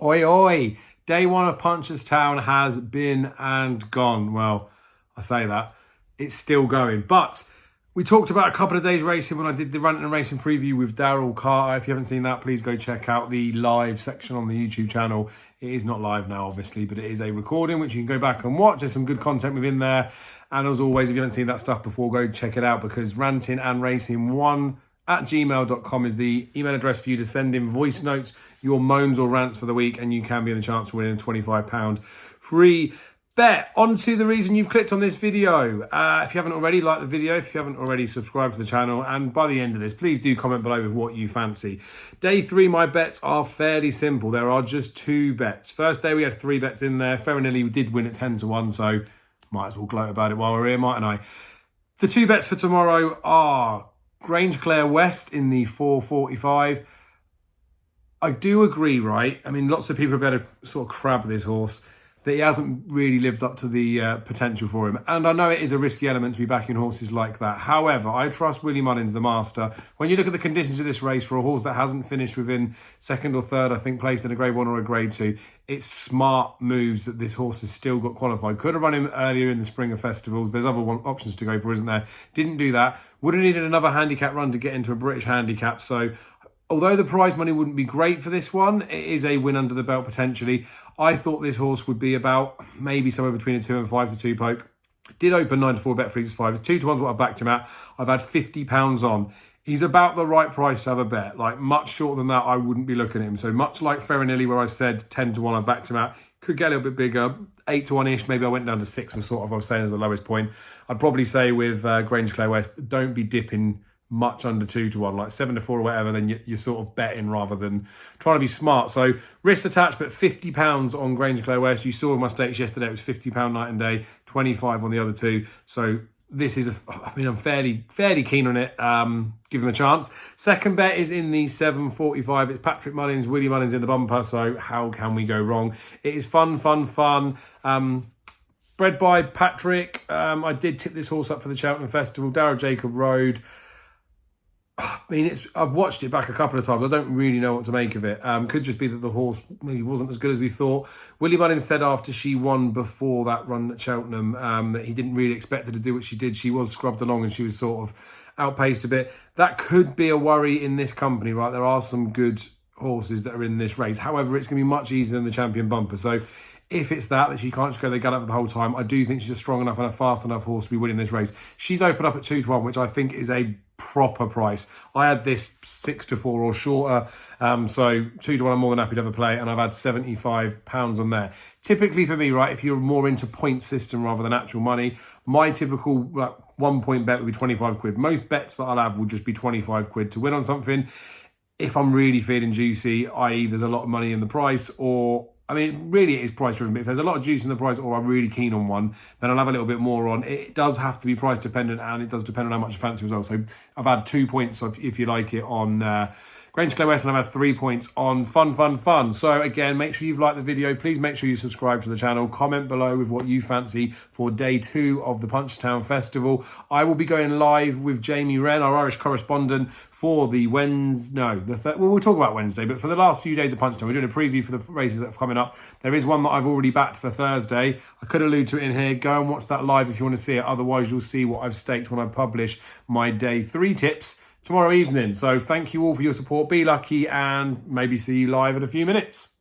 Oi, oi. Day one of Punchestown has been and gone. Well, I say that. It's still going. But we talked about a couple of days racing when I did the Ranting and Racing preview with Daryl Carter. If you haven't seen that, please go check out the live section on the YouTube channel. It is not live now, obviously, but it is a recording, which you can go back and watch. There's some good content within there. And as always, if you haven't seen that stuff before, go check it out, because Ranting and Racing 1 at gmail.com is the email address for you to send in voice notes, your moans or rants for the week, and you can be in the chance of winning a £25 free bet. On to the reason you've clicked on this video. If you haven't already, like the video. If you haven't already, subscribe to the channel. And by the end of this, please do comment below with what you fancy. Day 3, my bets are fairly simple. There are just 2 bets. First day, we had 3 bets in there. Farinelli did win at 10-1, so might as well gloat about it while we're here, mightn't I? The 2 bets for tomorrow are Grange Clare West in the 4:45. I do agree, right? I mean, lots of people have better sort of crab this horse, that he hasn't really lived up to the potential for him. And I know it is a risky element to be backing horses like that. However, I trust Willie Mullins, the master. When you look at the conditions of this race for a horse that hasn't finished within 2nd or 3rd, I think, placed in a Grade 1 or a Grade 2, it's smart moves that this horse has still got qualified. Could have run him earlier in the Springer Festivals. There's other options to go for, isn't there? Didn't do that. Would have needed another handicap run to get into a British handicap. So although the prize money wouldn't be great for this one, it is a win under the belt potentially. I thought this horse would be about maybe somewhere between a 2 and 5 to 2 poke. Did open 9-4 bet 3-5. It's 2-1 what I've backed him at. I've had £50 on. He's about the right price to have a bet. Like, much shorter than that, I wouldn't be looking at him. So much like Farinelli, where I said 10-1, I backed him out. Could get a little bit bigger, 8-1-ish. Maybe I went down to 6 was sort of, I was saying, as the lowest point. I'd probably say with Grange Clare West, don't be dipping much under 2-1, like 7-4 or whatever. Then you're sort of betting rather than trying to be smart. So risk attached, but £50 on Grange Clare West. You saw my stakes yesterday, it was £50 night and day, 25 on the other 2. So this is I'm fairly keen on it. Give him a chance. Second bet is in the 7:45. It's Patrick Mullins, Willie Mullins in the bumper. So how can we go wrong? It is fun. Bred by Patrick. I did tip this horse up for the Cheltenham Festival. Darrow Jacob Road. I mean, I've watched it back a couple of times. I don't really know what to make of it. Could just be that the horse maybe wasn't as good as we thought. Willie Mullins said after she won before that run at Cheltenham that he didn't really expect her to do what she did. She was scrubbed along and she was sort of outpaced a bit. That could be a worry in this company, right? There are some good horses that are in this race. However, it's going to be much easier than the Champion Bumper. So if it's that she can't just go the gallop for the whole time, I do think she's a strong enough and a fast enough horse to be winning this race. She's opened up at 2-1, which I think is a proper price. I had this 6-4 or shorter, so 2-1 I'm more than happy to have a play, and I've had £75 on there. Typically for me, right, if you're more into point system rather than actual money, my typical 1 point bet would be 25 quid. Most bets that I'll have will just be 25 quid to win on something. If I'm really feeling juicy, i.e. there's a lot of money in the price, or I mean, really it is price driven, but if there's a lot of juice in the price or I'm really keen on one, then I'll have a little bit more on. It does have to be price dependent, and it does depend on how much I fancy as well. So I've had 2 points, if you like it, on Grange Clare West, and I've had 3 points on Fun. So again, make sure you've liked the video. Please make sure you subscribe to the channel. Comment below with what you fancy for day 2 of the Punchestown Festival. I will be going live with Jamie Wren, our Irish correspondent, for the Wednesday. Well, we'll talk about Wednesday, but for the last few days of Punchestown, we're doing a preview for the races that are coming up. There is one that I've already backed for Thursday. I could allude to it in here. Go and watch that live if you want to see it. Otherwise, you'll see what I've staked when I publish my day 3 tips tomorrow evening. So thank you all for your support. Be lucky, and maybe see you live in a few minutes.